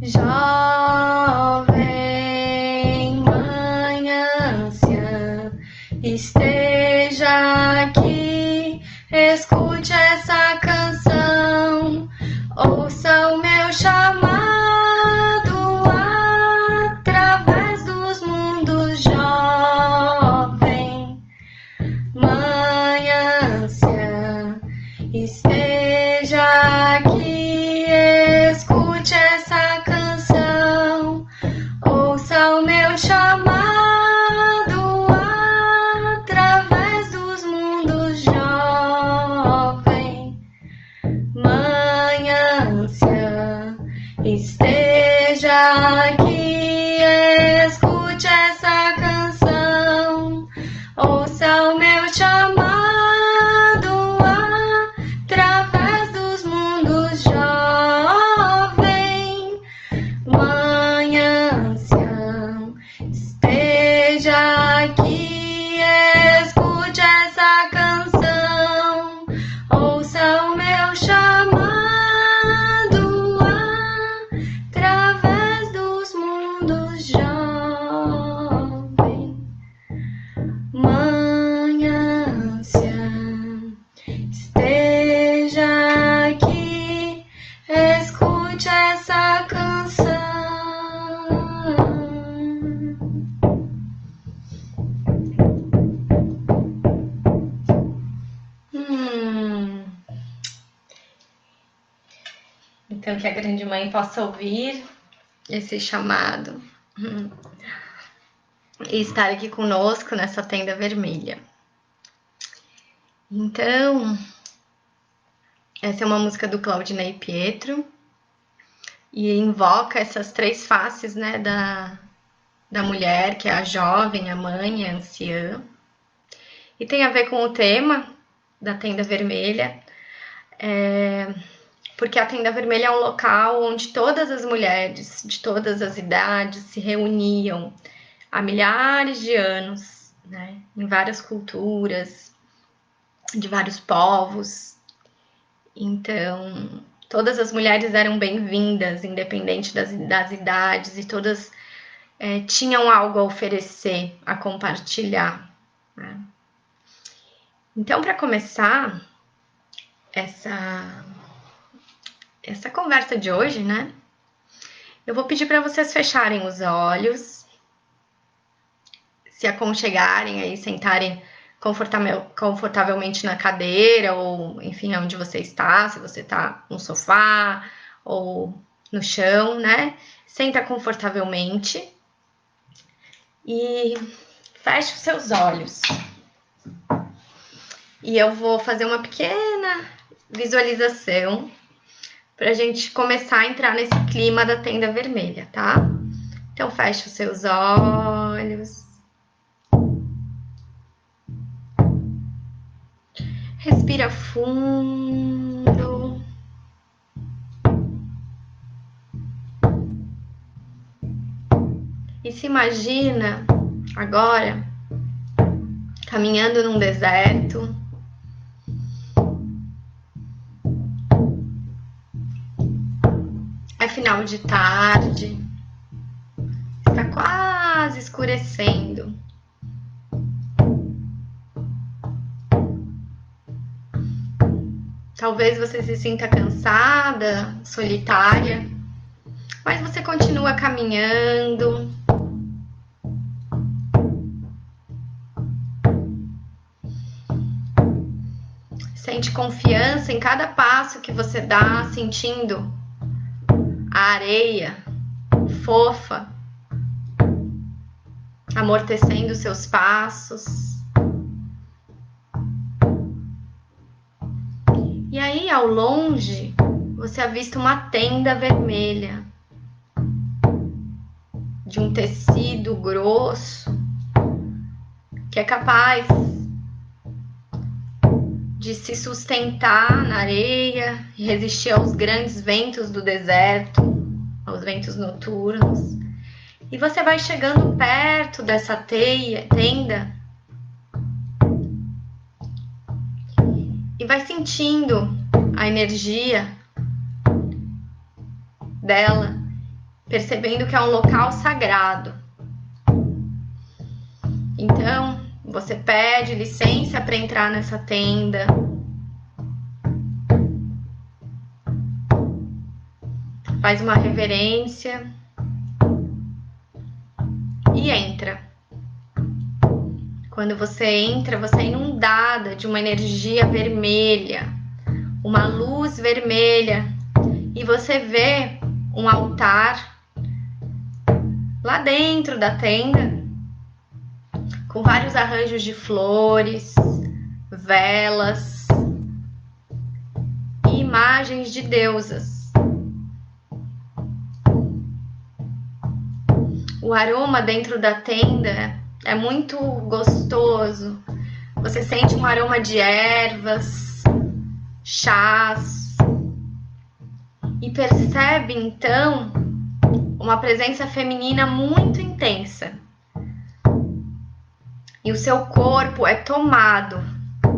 Jovem mãe anciã, esteja aqui, escute essa canção, ouça o meu chamado através dos mundos. Jovem mãe anciã, esteja aqui, escute essa canção, ouça o meu chamado através dos mundos. Jovem mãe anciã, esteja aqui, escute essa canção, ouça o meu chamado através dos mundos. Jovem mãe anciã, esteja aqui, escute essa canção, ouça o meu chamado através dos mundos. Jovem mãe anciã, esteja aqui, escute essa canção. Então, que a grande mãe possa ouvir esse chamado e estar aqui conosco nessa tenda vermelha. Então, essa é uma música do Claudinei Pietro e invoca essas três faces, né, da mulher, que é a jovem, a mãe e a anciã. E tem a ver com o tema da tenda vermelha, porque a tenda vermelha é um local onde todas as mulheres de todas as idades se reuniam há milhares de anos, né, em várias culturas, de vários povos. Então, todas as mulheres eram bem-vindas, independente das idades, e todas tinham algo a oferecer, a compartilhar, né? Então, para começar essa conversa de hoje, né, eu vou pedir para vocês fecharem os olhos, se aconchegarem aí, sentarem confortavelmente na cadeira, ou enfim, onde você está, se você está no sofá ou no chão, né? Senta confortavelmente e feche os seus olhos. E eu vou fazer uma pequena visualização para a gente começar a entrar nesse clima da tenda vermelha, tá? Então, feche os seus olhos. Respira fundo. E se imagina agora caminhando num deserto. É final de tarde. Está quase escurecendo. Talvez você se sinta cansada, solitária, mas você continua caminhando. Sente confiança em cada passo que você dá, sentindo a areia fofa amortecendo seus passos. E aí, ao longe, você avista uma tenda vermelha de um tecido grosso que é capaz de se sustentar na areia e resistir aos grandes ventos do deserto, aos ventos noturnos. E você vai chegando perto dessa tenda e vai sentindo a energia dela percebendo que é um local sagrado. Então, você pede licença para entrar nessa tenda. Faz uma reverência e entra. Quando você entra, você é inundada de uma energia vermelha, uma luz vermelha, e você vê um altar lá dentro da tenda, com vários arranjos de flores, velas e imagens de deusas. O aroma dentro da tenda é muito gostoso. Você sente um aroma de ervas, chás, e percebe então uma presença feminina muito intensa. E o seu corpo é tomado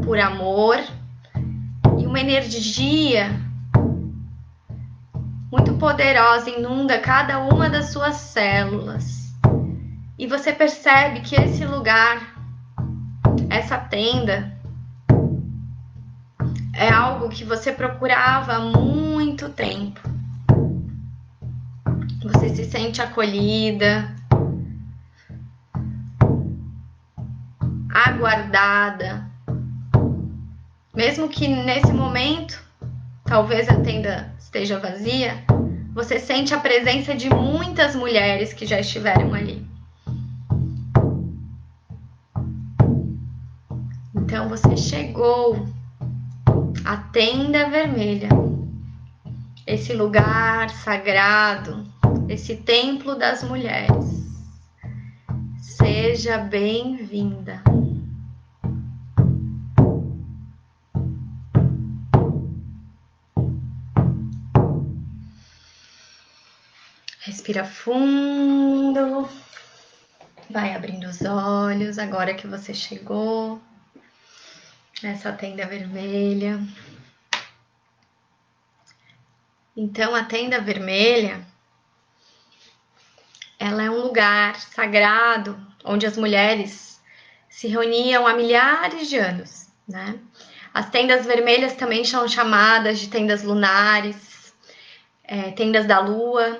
por amor e uma energia muito poderosa inunda cada uma das suas células. E você percebe que esse lugar, essa tenda, é algo que você procurava há muito tempo. Você se sente acolhida, aguardada. Mesmo que nesse momento, talvez a tenda esteja vazia, você sente a presença de muitas mulheres que já estiveram ali. Então você chegou à tenda vermelha, esse lugar sagrado, esse templo das mulheres. Seja bem-vinda. Respira fundo. Vai abrindo os olhos agora que você chegou nessa tenda vermelha. Então, a tenda vermelha, ela é um lugar sagrado onde as mulheres se reuniam há milhares de anos, né? As tendas vermelhas também são chamadas de tendas lunares, tendas da lua,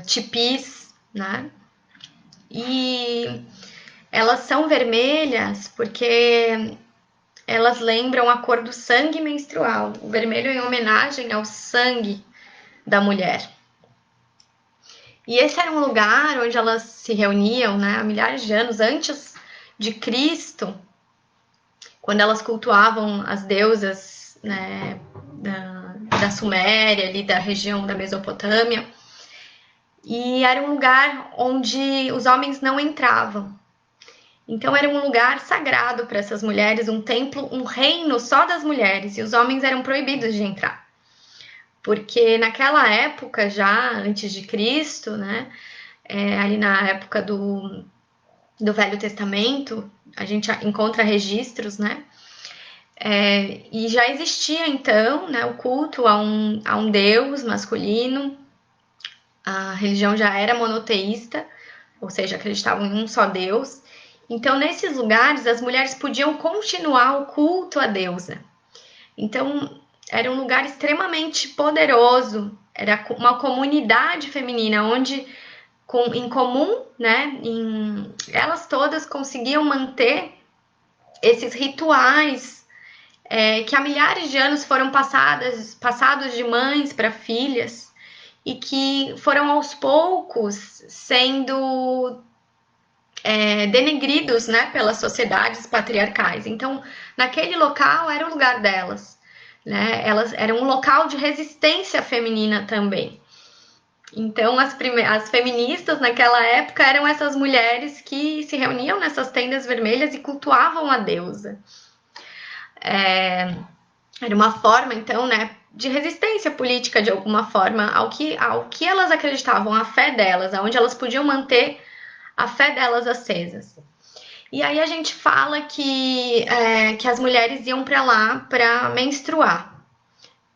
tipis, né? E elas são vermelhas porque elas lembram a cor do sangue menstrual, o vermelho em homenagem ao sangue da mulher. E esse era um lugar onde elas se reuniam, né, há milhares de anos antes de Cristo, quando elas cultuavam as deusas, né, da Suméria, ali da região da Mesopotâmia. E era um lugar onde os homens não entravam. Então era um lugar sagrado para essas mulheres, um templo, um reino só das mulheres, e os homens eram proibidos de entrar. Porque naquela época, já antes de Cristo, né, ali na época do Velho Testamento, a gente encontra registros, né, e já existia então, né, o culto a um deus masculino. A religião já era monoteísta, ou seja, acreditavam em um só Deus. Então, nesses lugares, as mulheres podiam continuar o culto à deusa. Então, era um lugar extremamente poderoso, era uma comunidade feminina, onde, em comum, né, elas todas conseguiam manter esses rituais que há milhares de anos foram passados de mães para filhas, e que foram aos poucos sendo denegridos, né, pelas sociedades patriarcais. Então, naquele local era o lugar delas, né? Elas eram um local de resistência feminina também. Então, as feministas naquela época eram essas mulheres que se reuniam nessas tendas vermelhas e cultuavam a deusa. Era uma forma, então, né, de resistência política, de alguma forma, ao que elas acreditavam, a fé delas, aonde elas podiam manter a fé delas acesas. E aí a gente fala que as mulheres iam para lá para menstruar.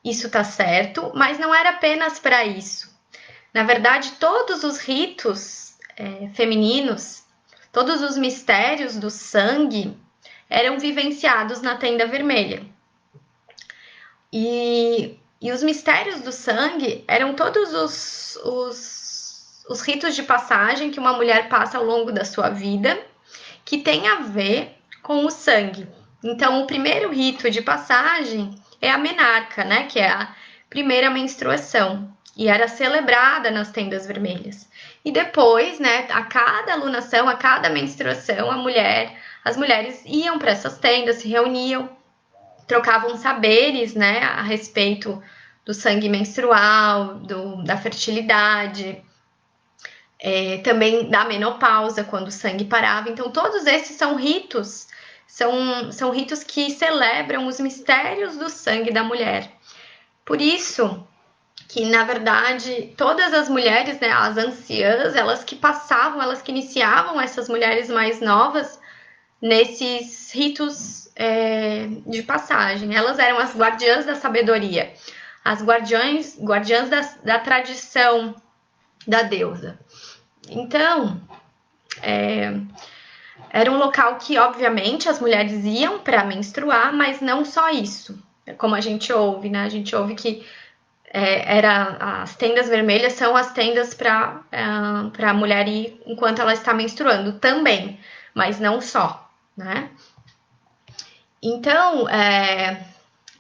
Isso tá certo, mas não era apenas para isso. Na verdade, todos os ritos femininos, todos os mistérios do sangue eram vivenciados na tenda vermelha. E os mistérios do sangue eram todos os ritos de passagem que uma mulher passa ao longo da sua vida, que tem a ver com o sangue. Então, o primeiro rito de passagem é a menarca, né? Que é a primeira menstruação. E era celebrada nas tendas vermelhas. E depois, né, a cada alunação, a cada menstruação, as mulheres iam para essas tendas, se reuniam, trocavam saberes, né, a respeito do sangue menstrual, da fertilidade, também da menopausa, quando o sangue parava. Então, todos esses são ritos, são ritos que celebram os mistérios do sangue da mulher. Por isso que, na verdade, todas as mulheres, né, as anciãs, elas que iniciavam essas mulheres mais novas nesses ritos de passagem. Elas eram as guardiãs da sabedoria, as guardiãs da tradição da deusa. Então, era um local que, obviamente, as mulheres iam para menstruar, mas não só isso. Como a gente ouve, né? A gente ouve que as tendas vermelhas são as tendas para a mulher ir enquanto ela está menstruando também, mas não só, né? Então,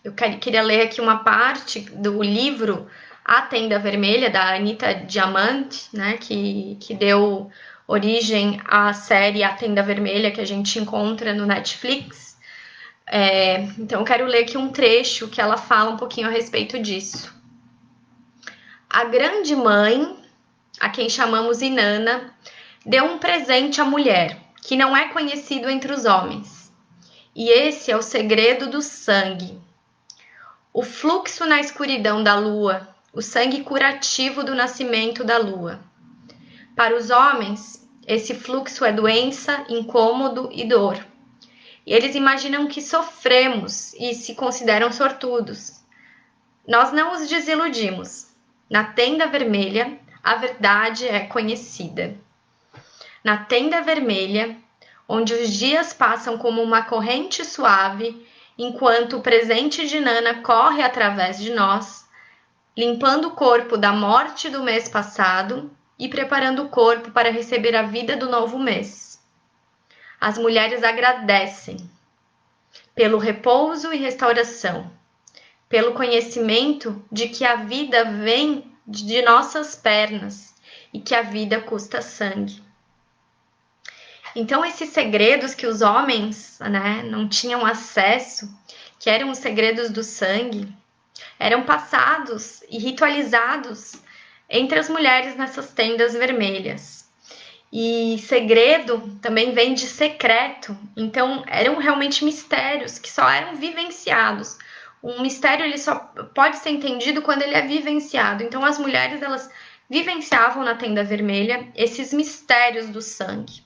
eu queria ler aqui uma parte do livro A Tenda Vermelha, da Anita Diamant, né, que deu origem à série A Tenda Vermelha, que a gente encontra no Netflix. Então, eu quero ler aqui um trecho que ela fala um pouquinho a respeito disso. A grande mãe, a quem chamamos Inanna, deu um presente à mulher, que não é conhecido entre os homens. E esse é o segredo do sangue. O fluxo na escuridão da lua, o sangue curativo do nascimento da lua. Para os homens, esse fluxo é doença, incômodo e dor. E eles imaginam que sofremos e se consideram sortudos. Nós não os desiludimos. Na tenda vermelha, a verdade é conhecida. Na tenda vermelha, onde os dias passam como uma corrente suave, enquanto o presente de Inanna corre através de nós, limpando o corpo da morte do mês passado e preparando o corpo para receber a vida do novo mês. As mulheres agradecem pelo repouso e restauração, pelo conhecimento de que a vida vem de nossas pernas e que a vida custa sangue. Então, esses segredos que os homens, né, não tinham acesso, que eram os segredos do sangue, eram passados e ritualizados entre as mulheres nessas tendas vermelhas. E segredo também vem de secreto, então eram realmente mistérios que só eram vivenciados. Um mistério ele só pode ser entendido quando ele é vivenciado. Então as mulheres elas vivenciavam na tenda vermelha esses mistérios do sangue,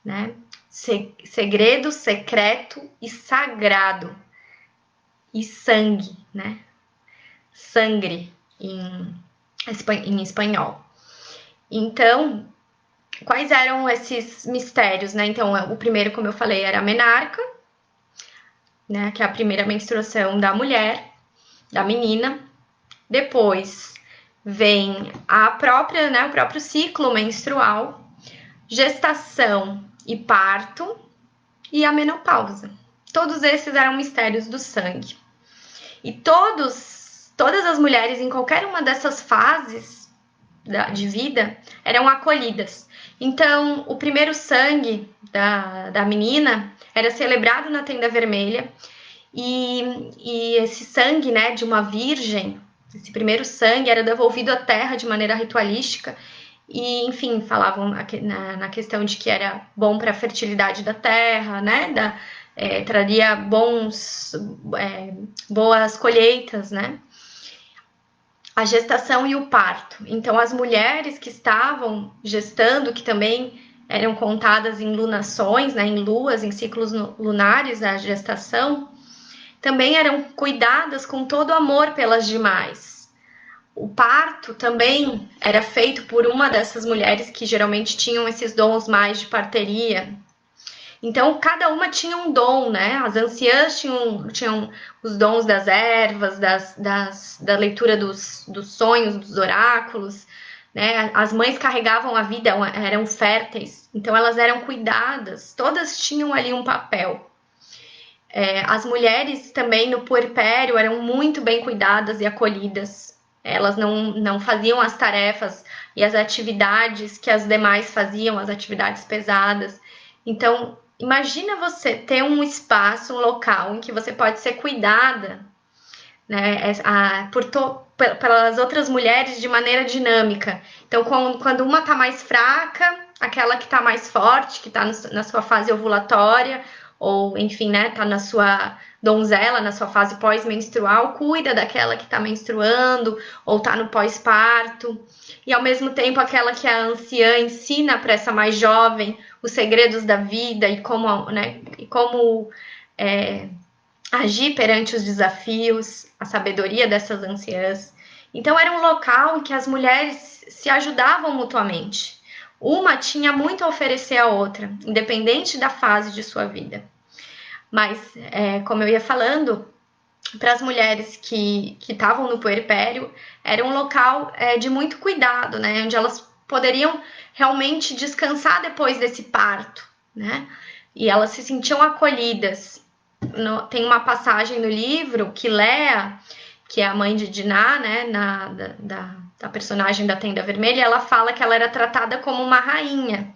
né? Segredo, secreto e sagrado. E sangue, né? Sangre em espanhol. Então, quais eram esses mistérios, né? Então, o primeiro, como eu falei, era a menarca, né? Que é a primeira menstruação da mulher, da menina. Depois vem a própria, né? O próprio ciclo menstrual, gestação e parto e a menopausa. Todos esses eram mistérios do sangue. E todas as mulheres em qualquer uma dessas fases de vida eram acolhidas. Então, o primeiro sangue da menina era celebrado na tenda vermelha e esse sangue, né, de uma virgem, esse primeiro sangue era devolvido à terra de maneira ritualística e, enfim, falavam na questão de que era bom para a fertilidade da terra, né, traria boas colheitas, né? A gestação e o parto. Então, as mulheres que estavam gestando, que também eram contadas em lunações, né, em luas, em ciclos lunares, a gestação, também eram cuidadas com todo amor pelas demais. O parto também era feito por uma dessas mulheres que geralmente tinham esses dons mais de parteria. Então, cada uma tinha um dom, né? As anciãs tinham os dons das ervas, da leitura dos sonhos, dos oráculos, né? As mães carregavam a vida, eram férteis, então elas eram cuidadas, todas tinham ali um papel. As mulheres também no puerpério eram muito bem cuidadas e acolhidas. Elas não faziam as tarefas e as atividades que as demais faziam, as atividades pesadas. Então, imagina você ter um espaço, um local em que você pode ser cuidada, né, pelas outras mulheres de maneira dinâmica. Então, quando uma está mais fraca, aquela que está mais forte, que está na sua fase ovulatória, ou enfim, né, tá na sua donzela, na sua fase pós-menstrual, cuida daquela que está menstruando, ou está no pós-parto. E ao mesmo tempo, aquela que é a anciã ensina para essa mais jovem os segredos da vida e como agir perante os desafios, a sabedoria dessas anciãs. Então, era um local em que as mulheres se ajudavam mutuamente. Uma tinha muito a oferecer à outra, independente da fase de sua vida. Mas, como eu ia falando, para as mulheres que estavam no puerpério, era um local de muito cuidado, né? Onde elas poderiam realmente descansar depois desse parto, né? E elas se sentiam acolhidas. Tem uma passagem no livro que Lea, que é a mãe de Diná, né, da personagem da Tenda Vermelha, ela fala que ela era tratada como uma rainha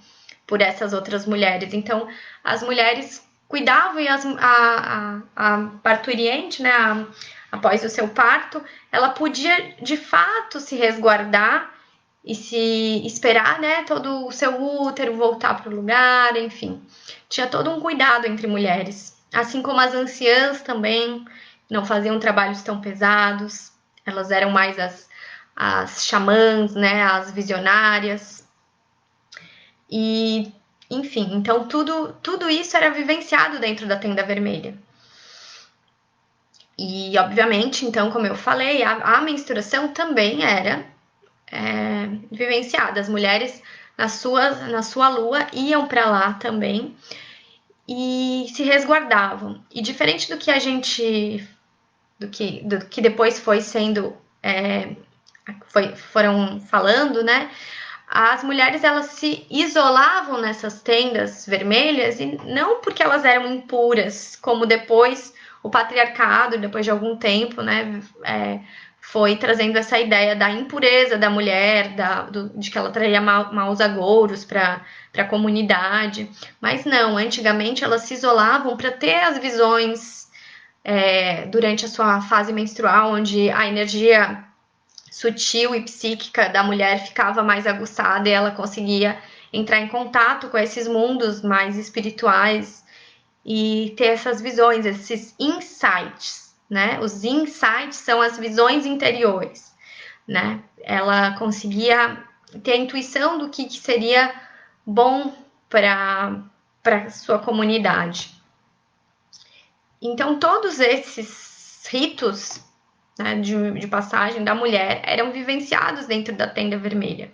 por essas outras mulheres. Então, as mulheres cuidavam e a parturiente, né, após o seu parto, ela podia de fato se resguardar e se esperar, né, todo o seu útero voltar para o lugar, enfim. Tinha todo um cuidado entre mulheres. Assim como as anciãs também não faziam trabalhos tão pesados, elas eram mais as xamãs, né, as visionárias. E, enfim, então tudo isso era vivenciado dentro da Tenda Vermelha. E, obviamente, então, como eu falei, a menstruação também era vivenciada. As mulheres, na sua lua, iam para lá também e se resguardavam. E diferente do que a gente, do que depois foi sendo, foram falando, né? As mulheres elas se isolavam nessas tendas vermelhas e não porque elas eram impuras, como depois o patriarcado, depois de algum tempo, né, foi trazendo essa ideia da impureza da mulher, de que ela traria maus agouros para a comunidade. Mas não, antigamente elas se isolavam para ter as visões durante a sua fase menstrual, onde a energia sutil e psíquica da mulher ficava mais aguçada e ela conseguia entrar em contato com esses mundos mais espirituais e ter essas visões, esses insights, né? Os insights são as visões interiores, né? Ela conseguia ter a intuição do que seria bom para sua comunidade. Então, todos esses ritos, né, de passagem da mulher eram vivenciados dentro da Tenda Vermelha.